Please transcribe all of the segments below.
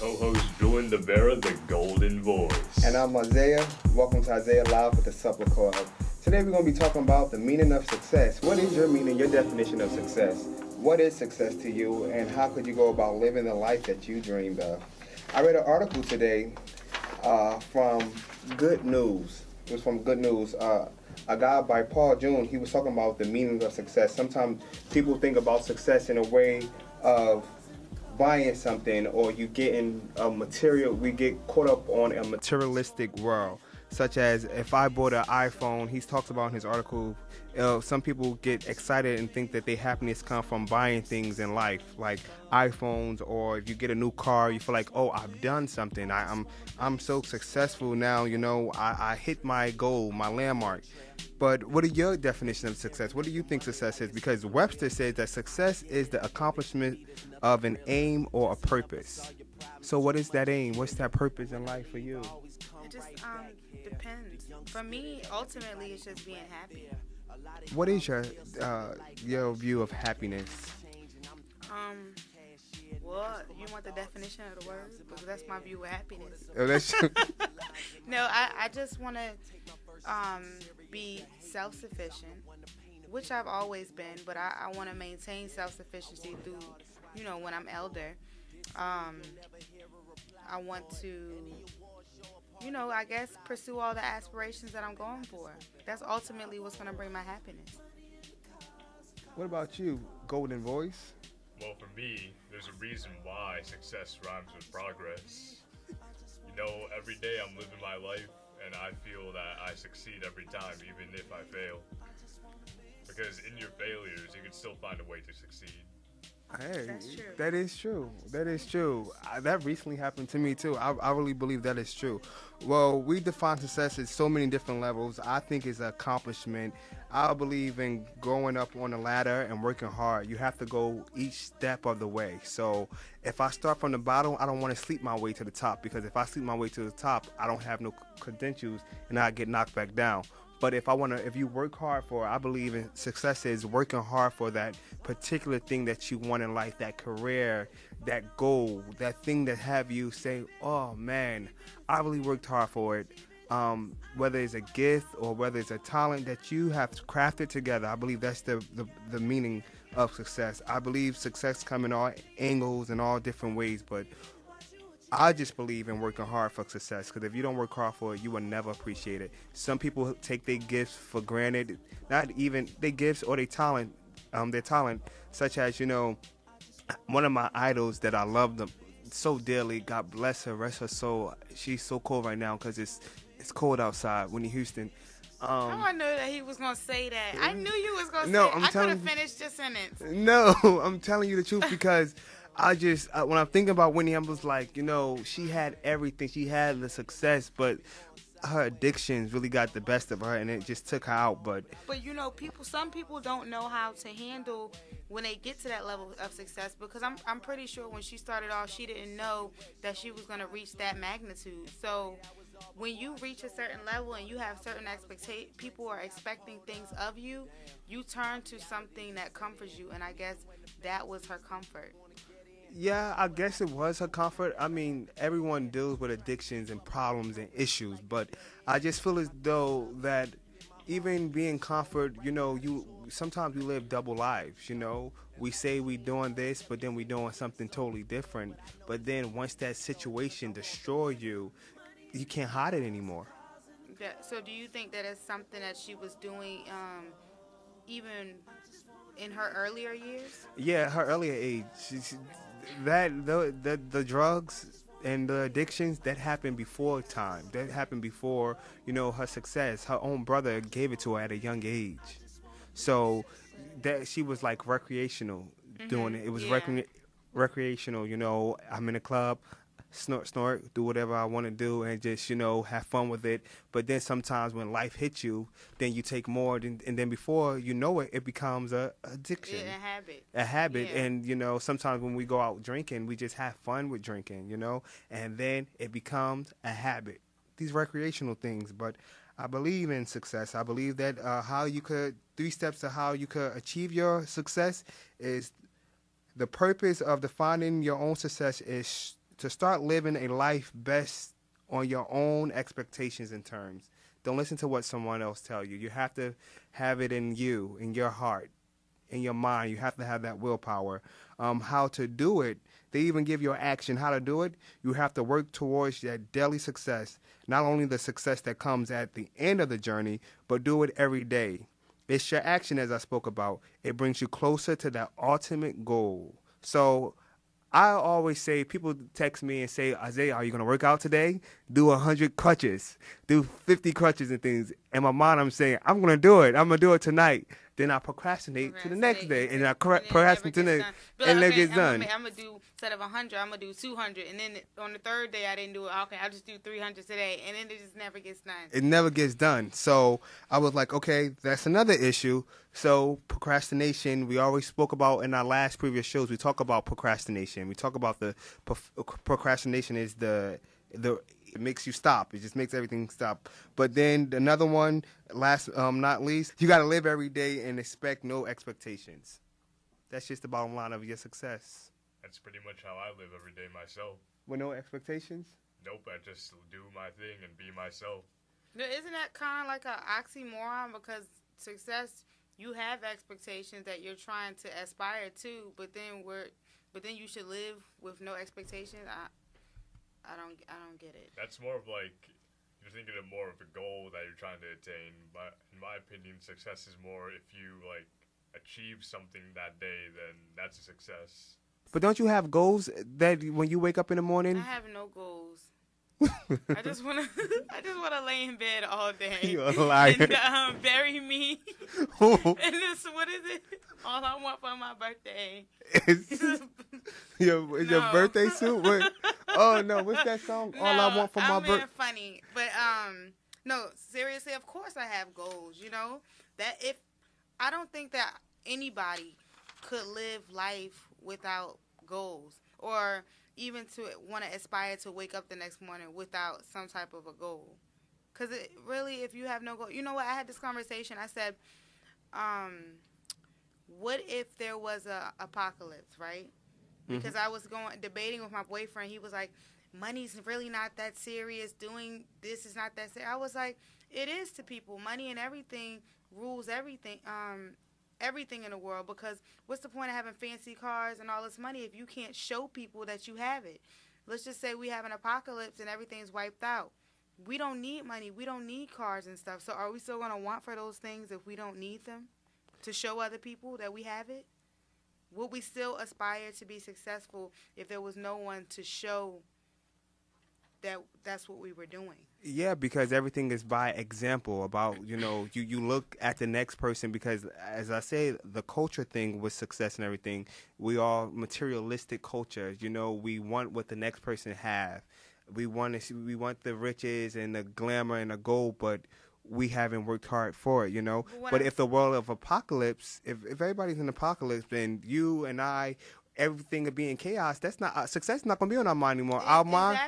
co-host Julian Devera, the Golden Voice. And I'm Isaiah. Welcome to Isaiah Live with the Supper Club. Today we're going to be talking about the meaning of success. What is your meaning, your definition of success? What is success to you, and how could you go about living the life that you dreamed of? I read an article today from Good News. It was from Good News. A guy by Paul June, he was talking about the meaning of success. Sometimes people think about success in a way of buying something, or you getting a material. We get caught up on a materialistic world, such as if I bought an iPhone. He talks about in his article, some people get excited and think that their happiness comes from buying things in life, like iPhones, or if you get a new car, you feel like, oh, I've done something. I'm so successful now. I hit my goal, my landmark. But what are your definition of success? What do you think success is? Because Webster says that success is the accomplishment of an aim or a purpose. So what is that aim? What's that purpose in life for you? It just depends. For me, ultimately, it's just being happy. What is your view of happiness? Well, you want the definition of the word? Because that's my view of happiness. Oh, that's true. No, I just want to be self-sufficient, which I've always been, but I want to maintain self-sufficiency through, when I'm elder. I want to, I guess pursue all the aspirations that I'm going for. That's ultimately what's going to bring my happiness. What about you, Golden Voice? Well, for me, there's a reason why success rhymes with progress. Every day I'm living my life, and I feel that I succeed every time, even if I fail. Because in your failures, you can still find a way to succeed. Hey, That's true. that is true. That is true. That recently happened to me too. I really believe that is true. Well, we define success at so many different levels. I think it's an accomplishment. I believe in going up on the ladder and working hard. You have to go each step of the way. So if I start from the bottom, I don't want to sleep my way to the top, because if I sleep my way to the top, I don't have no credentials and I get knocked back down. But if you work hard for it, I believe in success is working hard for that particular thing that you want in life, that career, that goal, that thing that have you say, oh man, I really worked hard for it. Whether it's a gift or whether it's a talent that you have crafted together, I believe that's the meaning of success. I believe success comes in all angles and all different ways, but I just believe in working hard for success, because if you don't work hard for it, you will never appreciate it. Some people take their gifts for granted, not even their gifts or their talent, such as, one of my idols that I love them so dearly, God bless her, rest her soul. She's so cold right now because it's cold outside. Whitney Houston. I knew that he was going to say that. I knew you was going to No, say I'm I could telling have you- finished your sentence. No, I'm telling you the truth, because when I'm thinking about Whitney, I was like, she had everything. She had the success, but her addictions really got the best of her, and it just took her out. But some people don't know how to handle when they get to that level of success, because I'm pretty sure when she started off, she didn't know that she was going to reach that magnitude. So when you reach a certain level and you have certain expectations, people are expecting things of you, you turn to something that comforts you, and I guess that was her comfort. yeah, I guess it was her comfort. I mean, everyone deals with addictions and problems and issues, but I just feel as though that even being comfort, sometimes we live double lives. We say we doing this, but then we doing something totally different. But then once that situation destroys you, you can't hide it anymore. So do you think that it's something that she was doing even in her earlier years? Yeah, her earlier age, the drugs and the addictions, that happened before time. That happened before her success. Her own brother gave it to her at a young age, so that she was like recreational doing it. It was Yeah. recreational. I'm in a club, snort, do whatever I want to do, and just have fun with it. But then sometimes when life hits you, then you take more, and then before you know it, it becomes a addiction, A habit. Yeah. And sometimes when we go out drinking, we just have fun with drinking, and then it becomes a habit. These recreational things, but I believe in success. I believe that 3 steps to how you could achieve your success is the purpose of defining your own success is to start living a life best on your own expectations and terms. Don't listen to what someone else tell you. You have to have it in you, in your heart, in your mind. You have to have that willpower. How to do it, they even give you an action how to do it. You have to work towards that daily success, not only the success that comes at the end of the journey, but do it every day. It's your action, as I spoke about. It brings you closer to that ultimate goal. So I always say, people text me and say, Isaiah, are you going to work out today? Do 100 crutches. Do 50 crutches and things. In my mind, I'm saying, I'm going to do it. I'm going to do it tonight. Then I procrastinate to the next day. And I procrastinate to the next and it gets done. I'm going to do, instead of 100, I'm going to do 200. And then on the third day, I didn't do it. Okay, I'll just do 300 today. And then it just never gets done. It never gets done. So I was like, okay, that's another issue. So procrastination, we always spoke about in our last previous shows, we talk about procrastination. We talk about the procrastination is it makes you stop. It just makes everything stop. But then another one, last not least, you got to live every day and expect no expectations. That's just the bottom line of your success. That's pretty much how I live every day myself. With no expectations? Nope, I just do my thing and be myself. Isn't that kind of like an oxymoron? Because success, you have expectations that you're trying to aspire to, but then you should live with no expectations. I don't get it. That's more of like, you're thinking of more of a goal that you're trying to attain. But in my opinion, success is more if you like achieve something that day, then that's a success. But don't you have goals that when you wake up in the morning? I have no goals. I just wanna lay in bed all day. You're a liar. And bury me. And this, what is it? All I want for my birthday. Your birthday suit? What? Oh no, what's that song? No, All I want for my birthday. I'm being funny, but no, seriously, of course I have goals. You know that if I don't think that anybody could live life without goals, or even to want to aspire to wake up the next morning without some type of a goal. Because it really, if you have no goal, you know what? I had this conversation. I said, what if there was a apocalypse, right? Because I was debating with my boyfriend. He was like, money's really not that serious. Doing this is not that serious. I was like, it is to people. Money and everything rules everything. Everything in the world, because what's the point of having fancy cars and all this money if you can't show people that you have it? Let's just say we have an apocalypse and everything's wiped out. We don't need money. We don't need cars and stuff. So are we still going to want for those things if we don't need them to show other people that we have it? Would we still aspire to be successful if there was no one to show that that's what we were doing? Yeah, because everything is by example. About, you look at the next person, because as I say, the culture thing with success and everything, we are materialistic culture. We want what the next person have. We want the riches and the glamour and the gold, but we haven't worked hard for it, But if the world of apocalypse, if everybody's in apocalypse, then you and I, everything would be in chaos. That's not success. Is not gonna be on our mind anymore. Our mind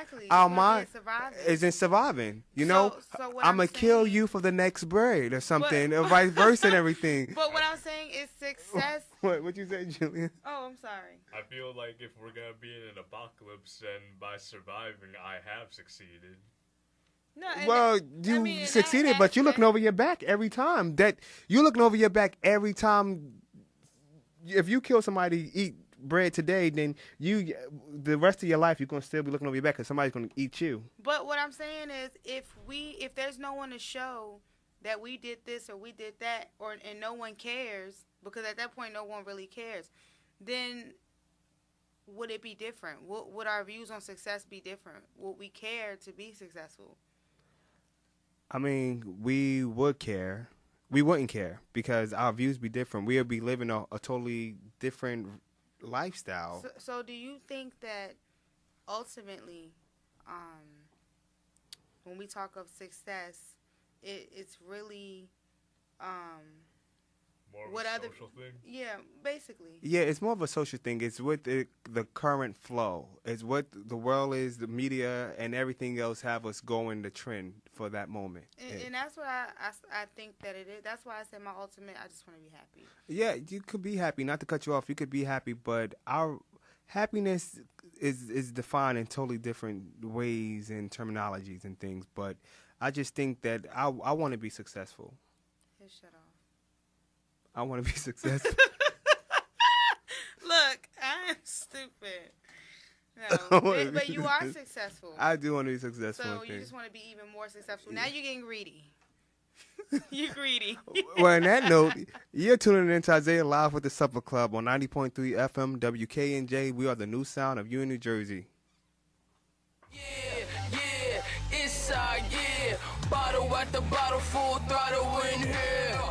is in surviving. So I'm gonna kill you for the next bread or something, or vice versa and everything. But what I'm saying is success. What you say, Julian? Oh, I'm sorry. I feel like if we're gonna be in an apocalypse, then by surviving, I have succeeded. No, well, you succeeded, but you're looking over your back every time. If you kill somebody, eat bread today, then the rest of your life you're gonna still be looking over your back because somebody's gonna eat you. But what I'm saying is, if there's no one to show that we did this or we did that, and no one cares, because at that point no one really cares, then would it be different? Would our views on success be different? Would we care to be successful? I mean, we would care. We wouldn't care because our views be different. We would be living a totally different lifestyle. So do you think that ultimately, when we talk of success, it's really more of a social thing? Yeah, basically. Yeah, it's more of a social thing. It's with the current flow. It's what the world is, the media, and everything else have us going the trend for that moment. And that's what I think that it is. That's why I said my ultimate, I just want to be happy. Yeah, you could be happy. Not to cut you off, you could be happy, but our happiness is defined in totally different ways and terminologies and things. But I just think that I want to be successful. Hey, shut off. I want to be successful. Look, I'm stupid. No, but you are successful. I do want to be successful. So you just want to be even more successful. Now you're getting greedy. You're greedy. Well, on that note, you're tuning in to Isaiah Live with the Supper Club on 90.3 FM WKNJ. We are the new sound of you in New Jersey. Yeah, it's yeah. Bottle at the bottle, full throttle in here.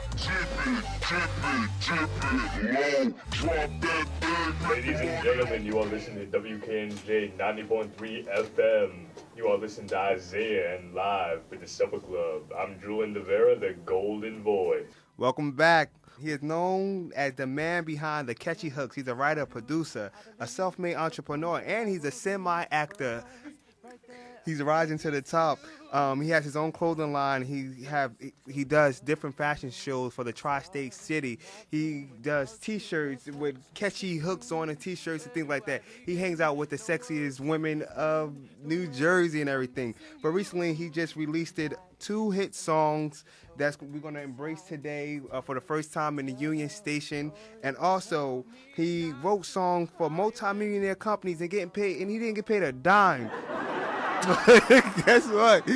Ladies and gentlemen, you are listening to WKNJ 90.3 FM. You are listening to Isaiah and Live with the Supper Club. I'm Drew Vera, the Golden Boy. Welcome back. He is known as the man behind the catchy hooks. He's a writer, producer, a self-made entrepreneur, and he's a semi-actor. He's rising to the top. He has his own clothing line. He does different fashion shows for the tri-state city. He does T-shirts with catchy hooks on the T-shirts and things like that. He hangs out with the sexiest women of New Jersey and everything. But recently, he just released 2 hit songs that we're going to embrace today for the first time in the Union Station. And also, he wrote songs for multi-millionaire companies and getting paid, and he didn't get paid a dime. Guess what?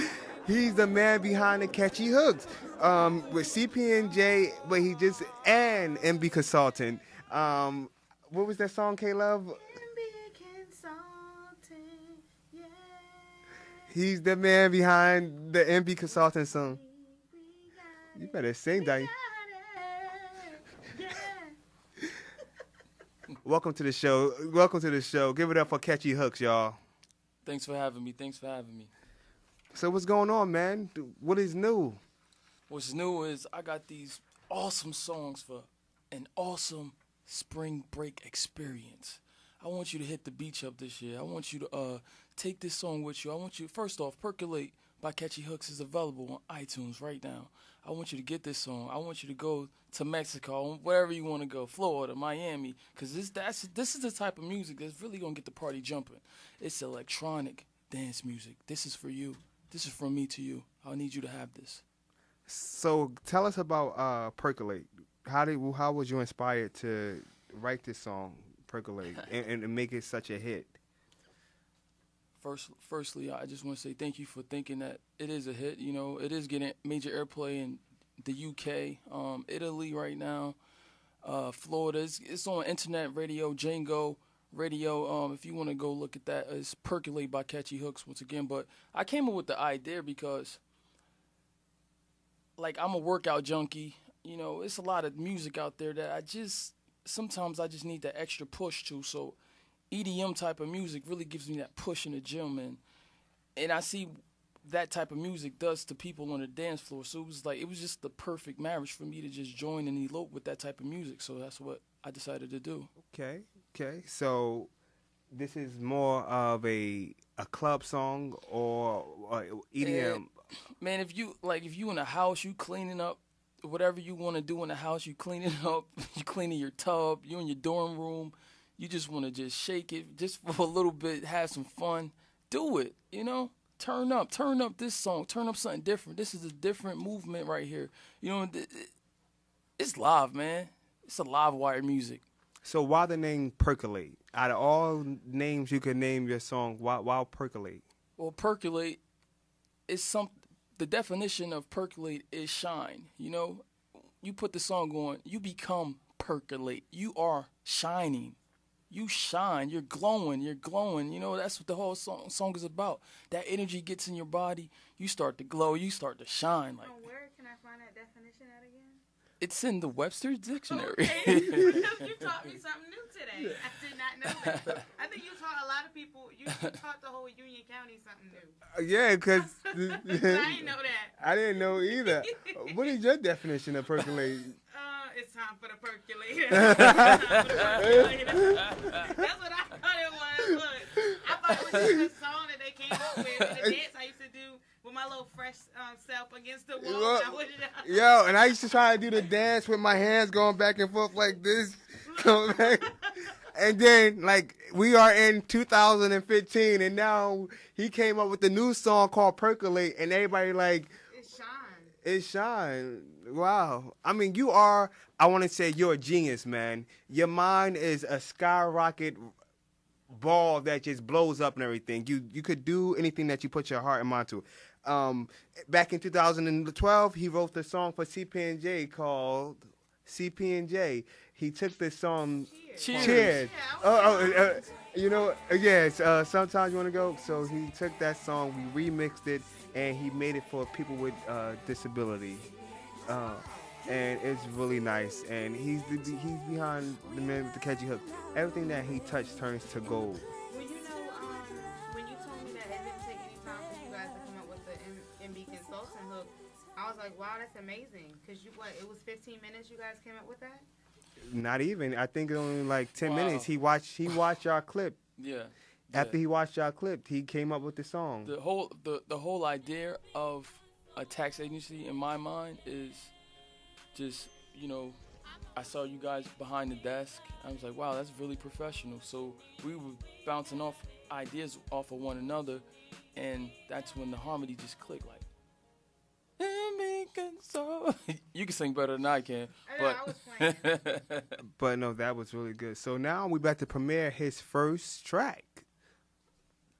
He's the man behind the catchy hooks. With CP&J, but he just and MB Consultant. What was that song, K-Love? MB Consultant, yeah. He's the man behind the MB Consultant song. You better sing that. Welcome to the show. Welcome to the show. Give it up for Catchy Hooks, y'all. Thanks for having me. So what's going on, man? What is new? What's new is I got these awesome songs for an awesome spring break experience. I want you to hit the beach up this year. I want you to take this song with you. I want you, first off, Percolate by Catchy Hooks is available on iTunes right now. I want you to get this song. I want you to go to Mexico, wherever you want to go, Florida, Miami, because this is the type of music that's really going to get the party jumping. It's electronic dance music. This is for you. This is from me to you. I need you to have this. So tell us about Percolate. How was you inspired to write this song, Percolate, and make it such a hit? Firstly, I just want to say thank you for thinking that it is a hit. You know, it is getting major airplay in the UK, Italy right now, Florida. It's on internet radio, Django radio. If you want to go look at that, it's Percolate by Catchy Hooks once again. But I came up with the idea because, like, I'm a workout junkie. You know, it's a lot of music out there that sometimes I just need that extra push to. So EDM type of music really gives me that push in the gym, and I see that type of music does to people on the dance floor. So it was just the perfect marriage for me to just join and elope with that type of music. So that's what I decided to do. Okay. So this is more of a club song or EDM. Man, if you in the house, you cleaning up, whatever you want to do in the house, you cleaning up, you cleaning your tub, you in your dorm room. You just want to just shake it just for a little bit, have some fun. Do it, you know? Turn up this song. Turn up something different. This is a different movement right here. You know, it's live, man. It's a live wire music. So why the name Percolate? Out of all names you could name your song, why Percolate? Well, Percolate is the definition of percolate is shine. You know, you put the song on, you become percolate. You are shining. You shine, you're glowing. You know, that's what the whole song is about. That energy gets in your body, you start to glow, you start to shine. Like, where can I find that definition at again? It's in the Webster's Dictionary. Okay. You taught me something new today. I did not know that. I think you taught a lot of people, you taught the whole Union County something new. Yeah, because I didn't know that. I didn't know either. What is your definition of percolate? It's time for the percolator. That's what I thought it was. Look, I thought it was just a song that they came up with. And the dance I used to do with my little fresh self against the wall. Yo, and I used to try to do the dance with my hands going back and forth like this. And then, like, we are in 2015, and now he came up with a new song called Percolate, and everybody, like, it's Shine. Wow. I mean, I want to say you're a genius, man. Your mind is a skyrocket ball that just blows up and everything. You could do anything that you put your heart and mind to. Back in 2012, he wrote the song for CP&J called CP&J. He took this song, Cheers. Yes, sometimes you want to go. So he took that song, we remixed it, and he made it for people with disability. And it's really nice. And he's behind the man with the catchy hook. Everything that he touched turns to gold. Well, when you told me that it didn't take any time for you guys to come up with the MB Consulting hook, I was like, wow, that's amazing. Because it was 15 minutes you guys came up with that? Not even. I think only like 10 minutes. He watched our clip. Yeah. After he watched our clip, he came up with the song. The whole idea of a tax agency in my mind is just, I saw you guys behind the desk. I was like, wow, that's really professional. So we were bouncing off ideas off of one another, and that's when the harmony just clicked. Like, you can sing better than I can. But I was playing. But no, that was really good. So now we about to premiere his first track.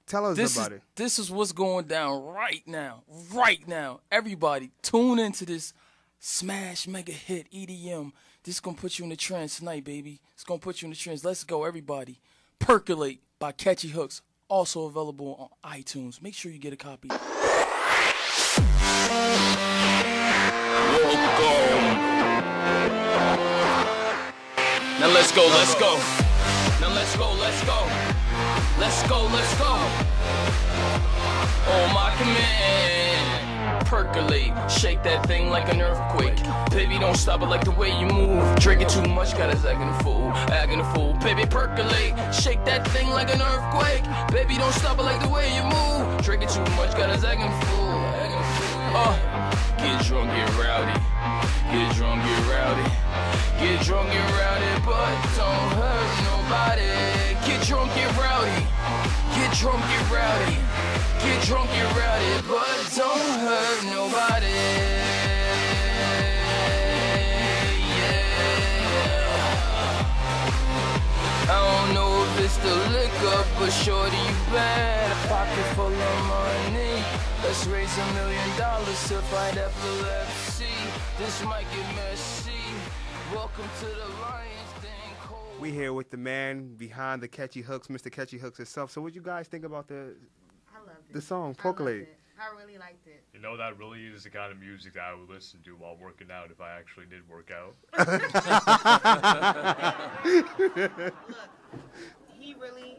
Tell us about it. This is what's going down right now. Right now. Everybody, tune into this smash mega hit EDM. This is going to put you in the trance tonight, baby. It's going to put you in the trance. Let's go, everybody. Percolate by Catchy Hooks. Also available on iTunes. Make sure you get a copy. Now let's go. Now let's go. Let's go. On my command. Percolate, shake that thing like an earthquake. Baby, don't stop it like the way you move. Drinking too much, got us acting a fool. Baby, percolate, shake that thing like an earthquake. Baby, don't stop it like the way you move. Drinking too much, got us acting a fool. Get drunk, get rowdy. Get drunk, get rowdy. Get drunk, get rowdy, but don't hurt nobody. Get drunk, get rowdy. Get drunk, get rowdy. Get drunk, get rowdy, but don't hurt nobody. I don't know if it's the liquor, but shorty, you bad. A pocket full of money. Let's raise $1 million to fight epilepsy. This might get messy. Welcome to the Lions Den Cold. We here with the man behind the Catchy Hooks, Mr. Catchy Hooks himself. So what you guys think about the song, Percolate? I really liked it. That really is the kind of music that I would listen to while working out if I actually did work out. Look, he really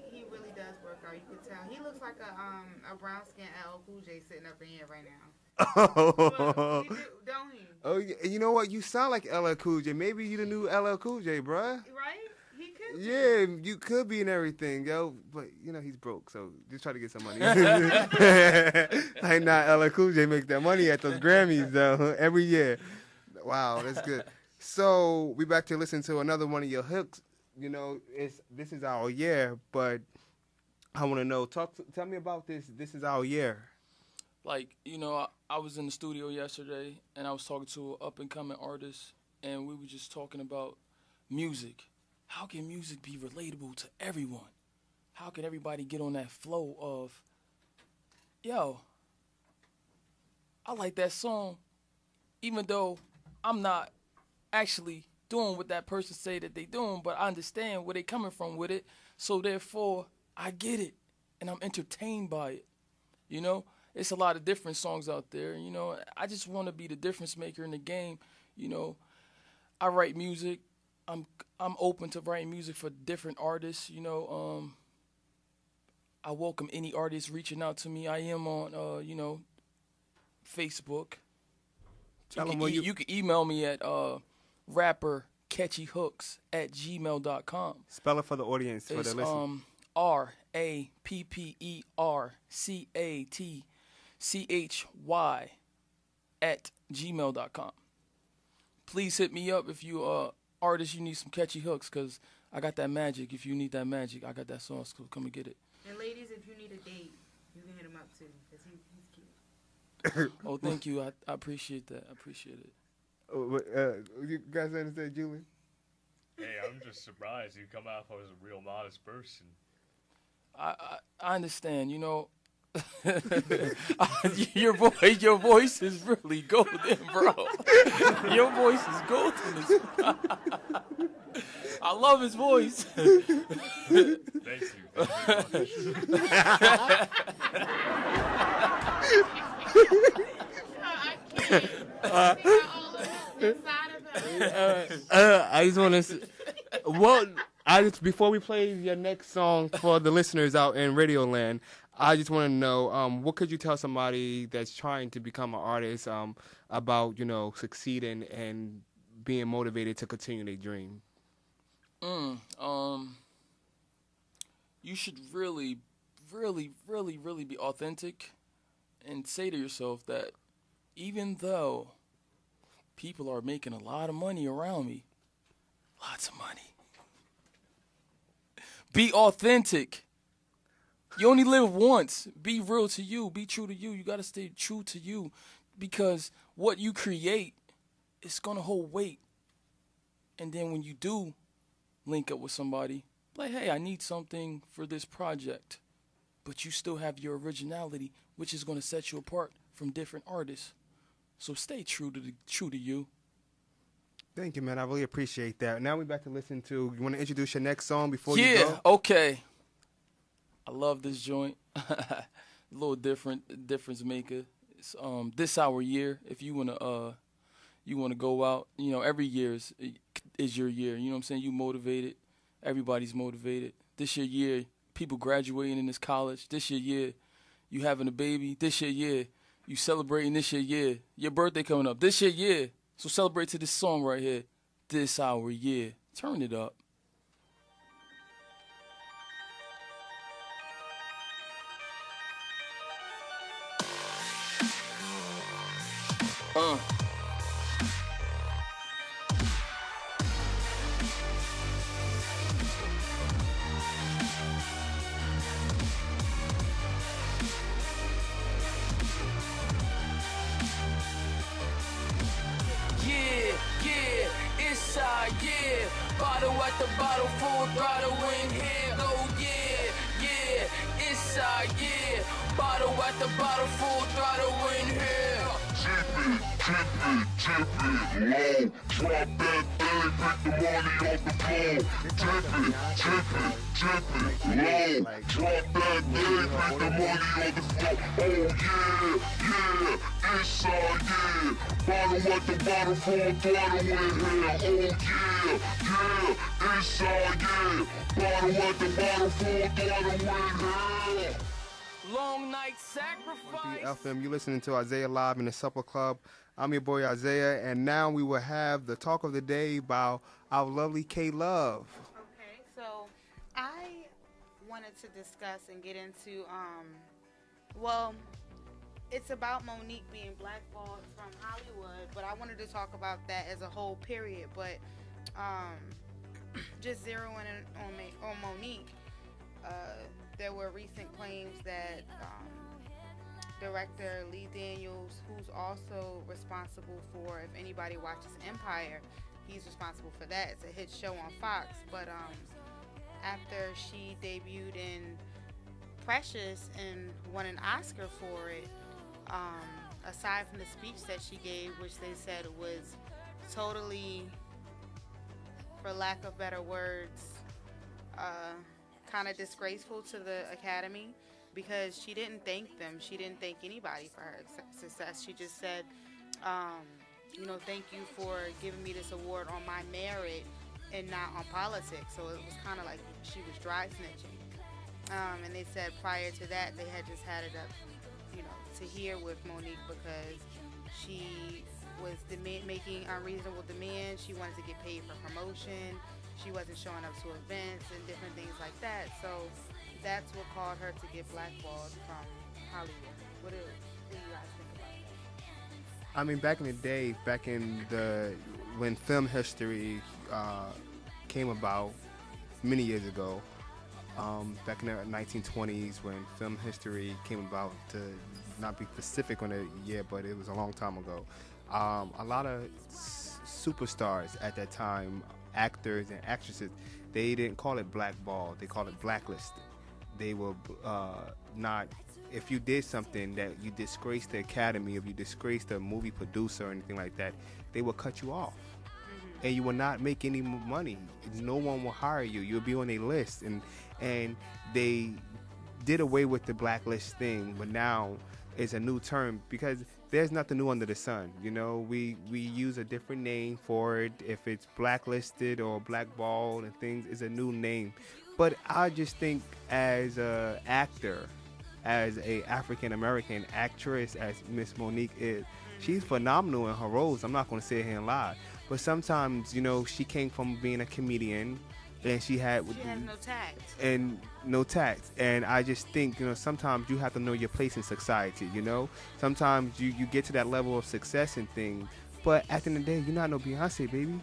does work out. You could tell. He looks like a brown skinned LL Cool J sitting up in here right now. Oh, Don't he? oh, you know what? You sound like LL Cool J. Maybe you the new LL Cool J, bruh. Right? He could. Yeah, you could be in everything, yo. But he's broke, so just try to get some money. Like not LL Cool J make that money at those Grammys though every year. Wow, that's good. So we back to listen to another one of your hooks. This is our year, but I want to know. Tell me about this. This is our year. Like, I was in the studio yesterday, and I was talking to an up-and-coming artist, and we were just talking about music. How can music be relatable to everyone? How can everybody get on that flow of, yo, I like that song, even though I'm not actually doing what that person say that they doing, but I understand where they coming from with it, so therefore, I get it, and I'm entertained by it, It's a lot of different songs out there, I just want to be the difference maker in the game, I write music. I'm open to writing music for different artists, I welcome any artist reaching out to me. I am on, Facebook. You can email me at rappercatchyhooks@gmail.com. Spell it for the audience, for the listeners. RAPPERCATCHY@gmail.com. Please hit me up if you artists, you need some catchy hooks, because I got that magic. If you need that magic, I got that sauce. Come and get it. And ladies, if you need a date, you can hit him up too, because he's cute. Oh, thank you. I appreciate that. I appreciate it. You guys understand, Julian? Hey, I'm just surprised you come off as a real modest person. I understand. You know, your voice is really golden, bro. Your voice is golden. I love his voice. Thank you. Thank you very much. I can't. See all of this inside of him. I just want to. Before we play your next song for the listeners out in Radio Land, I just want to know what could you tell somebody that's trying to become an artist about succeeding and being motivated to continue their dream. You should really be authentic and say to yourself that even though people are making a lot of money around me, lots of money, be authentic. You only live once. Be real to you. Be true to you. You got to stay true to you, because what you create is going to hold weight. And then when you do link up with somebody, like, hey, I need something for this project, but you still have your originality, which is going to set you apart from different artists. So stay true to you. Thank you, man. I really appreciate that. Now we're back to listen to. You want to introduce your next song before you go? Yeah, okay. I love this joint. A little difference maker. It's This Our Year. If you wanna go out, every year is your year. You know what I'm saying? You motivated. Everybody's motivated. This your year. People graduating in this college. This your year. You having a baby. This your year. You celebrating. This your year. Your birthday coming up. This your year. So celebrate to this song right here. This Our Year. Turn it up. Yeah, bottle at the bottle, full throttle in here. Oh yeah, it's yeah, bottle at the bottle, full throttle in here. Tip it, low. Drop that thing, pick the money off the floor. Tip it, low. Drop that thing, pick the money off the floor. Oh yeah, it's yeah. Bottle at the bottle, full throttle in here. Oh yeah, it's yeah. Bottle at the bottle, full throttle in here. Long night sacrifice. FM, you listening to Isaiah Live in the Supper Club. I'm your boy Isaiah, and now we will have the talk of the day by our lovely K Love. Okay, so I wanted to discuss and get into, it's about Monique being blackballed from Hollywood, but I wanted to talk about that as a whole period, but just zeroing in on Monique, there were recent claims that director Lee Daniels, who's also responsible for, if anybody watches Empire, he's responsible for that. It's a hit show on Fox. But after she debuted in Precious and won an Oscar for it, aside from the speech that she gave, which they said was totally, for lack of better words, kind of disgraceful to the Academy, because she didn't thank them. She didn't thank anybody for her success. She just said, thank you for giving me this award on my merit and not on politics. So it was kind of like she was dry snitching. And they said prior to that, they had just had it up, to hear with Monique, because she was making unreasonable demands. She wanted to get paid for promotion. She wasn't showing up to events and different things like that. So that's what caused her to get blackballed from Hollywood. What do you guys think about that? I mean, back in the day, when film history came about, many years ago, back in the 1920s when film history came about, to not be specific on the year, but it was a long time ago. A lot of superstars at that time, actors and actresses, they didn't call it blackball, they called it blacklisted. They were not, if you did something that you disgraced the academy, if you disgraced a movie producer or anything like that, they will cut you off. And you will not make any money. No one will hire you. You'll be on a list. And they did away with the blacklist thing, but now it's a new term because there's nothing new under the sun. You know, we use a different name for it. If it's blacklisted or blackballed and things, it's a new name. But I just think as a actor, as a African American actress, as Miss Monique is, she's phenomenal in her roles. I'm not going to sit here and lie. But sometimes, you know, she came from being a comedian, and she has no tact. And no tact. And I just think, you know, sometimes you have to know your place in society, you know? Sometimes you get to that level of success and things, but at the end of the day, you're not no Beyonce, baby.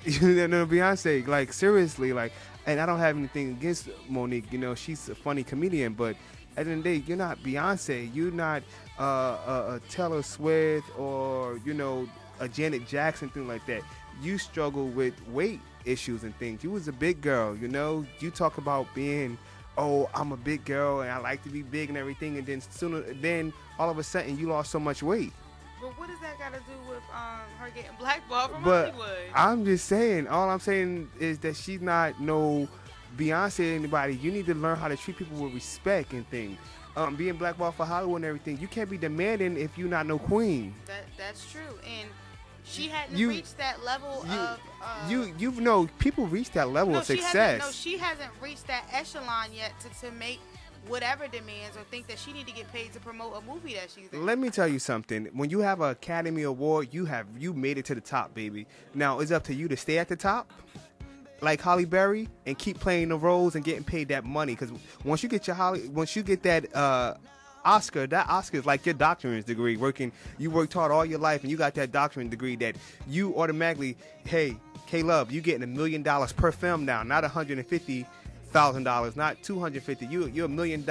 You're no Beyonce. Like, seriously, like, and I don't have anything against Monique, you know, she's a funny comedian, but at the end of the day, you're not Beyonce. You're not a Taylor Swift or, you know, a Janet Jackson, thing like that. You struggle with weight issues and things. You was a big girl, you know. You talk about being, oh, I'm a big girl and I like to be big and everything, and then all of a sudden you lost so much weight. But what does that got to do with her getting blackballed from But Hollywood? I'm just saying, all I'm saying is that she's not no Beyonce or anybody. You need to learn how to treat people with respect and things. Being blackballed for Hollywood and everything, you can't be demanding if you're not no queen. That's true, and she hadn't You- reached that level of. You know, people reach that level of success. She hasn't reached that echelon yet to make whatever demands or think that she need to get paid to promote a movie that she's in. Let me tell you something. When you have an Academy Award, you made it to the top, baby. Now it's up to you to stay at the top, like Halle Berry, and keep playing the roles and getting paid that money. Because once you get that Oscar, that Oscar is like your doctorate degree. You worked hard all your life and you got that doctorate degree that you automatically, hey, K-Love, you getting $1 million per film now, not $150,000, not $250. You're $1 million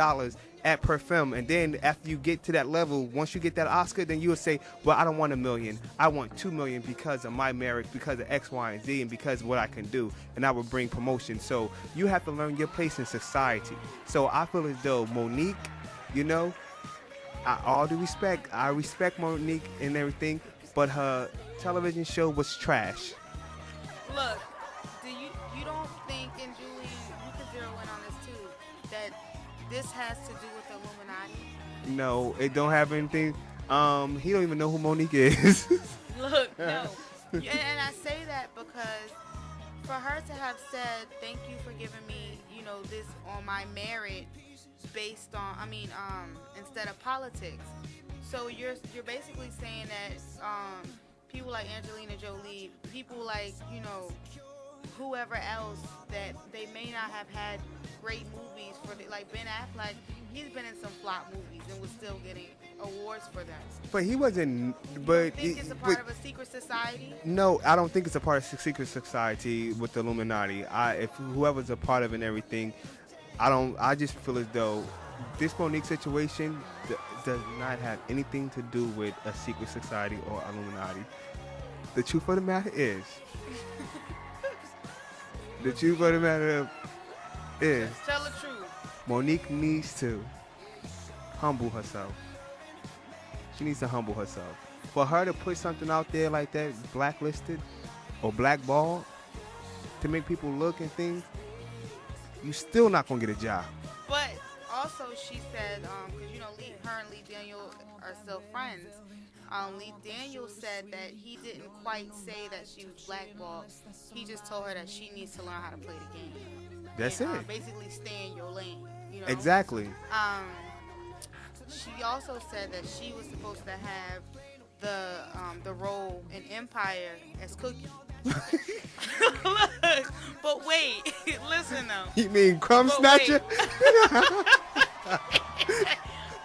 at per film. And then after you get to that level, once you get that Oscar, then you will say, well, I don't want $1 million. I want $2 million because of my merit, because of X, Y, and Z, and because of what I can do. And I will bring promotion. So you have to learn your place in society. So I feel as though Monique, you know, all due respect, I respect Monique and everything, but her television show was trash. Look, you don't think, and Julian, you can zero in on this too, that this has to do with the Illuminati? No, it don't have anything. He don't even know who Monique is. Look, no. And I say that because for her to have said, thank you for giving me, you know, this on my merit based on, instead of politics. So you're basically saying that people like Angelina Jolie, people like, you know, whoever else, that they may not have had great movies like Ben Affleck, he's been in some flop movies and was still getting awards for them. But he wasn't. You But think it's a part of a secret society? No, I don't think it's a part of secret society with the Illuminati. If whoever's a part of it and everything, I just feel as though this Monique situation does not have anything to do with a secret society or Illuminati. The truth of the matter is, Tell the truth. Monique needs to humble herself. She needs to humble herself. For her to put something out there like that, blacklisted or blackballed, to make people look and things, you still not gonna get a job. But also she said, because you know, her and Lee Daniel are still friends. Lee Daniel said that he didn't quite say that she was blackballed. He just told her that she needs to learn how to play the game. That's and, it. Basically, stay in your lane. You know? Exactly. She also said that she was supposed to have the role in Empire as Cookie. Look, but wait, listen though. You mean Crumb Snatcher?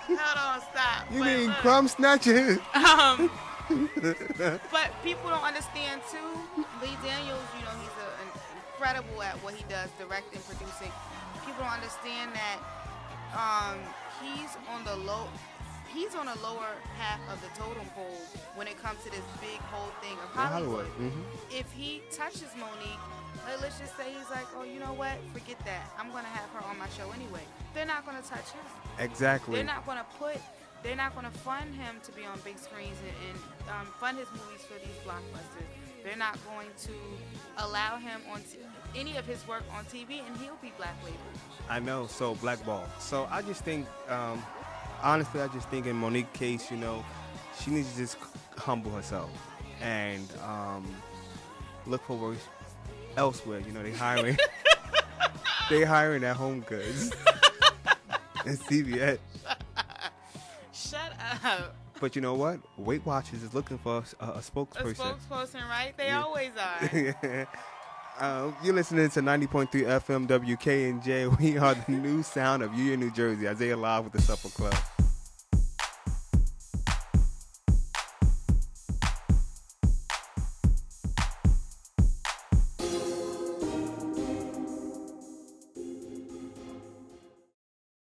Hold on, stop. You mean Crumb Snatcher? But people don't understand too. Lee Daniels, you know, incredible at what he does, directing, producing. People don't understand that he's on the lower half of the totem pole when it comes to this big whole thing of Hollywood. If he touches Monique, let's just say he's like, oh, you know what? Forget that. I'm going to have her on my show anyway. They're not going to touch him. Exactly. They're not going to fund him to be on big screens and fund his movies for these blockbusters. They're not going to allow him on any of his work on TV, and he'll be black labeled. I know, so blackball. So I just think, honestly, I just think in Monique's case, you know, she needs to just humble herself and look for work elsewhere. You know, they hiring at Home Goods and CVS. Shut up. But you know what? Weight Watchers is looking for a spokesperson. A spokesperson, right? They always are. You're listening to 90.3 FM WKNJ. We are the new sound of Union, New Jersey. Isaiah Live with the Supper Club.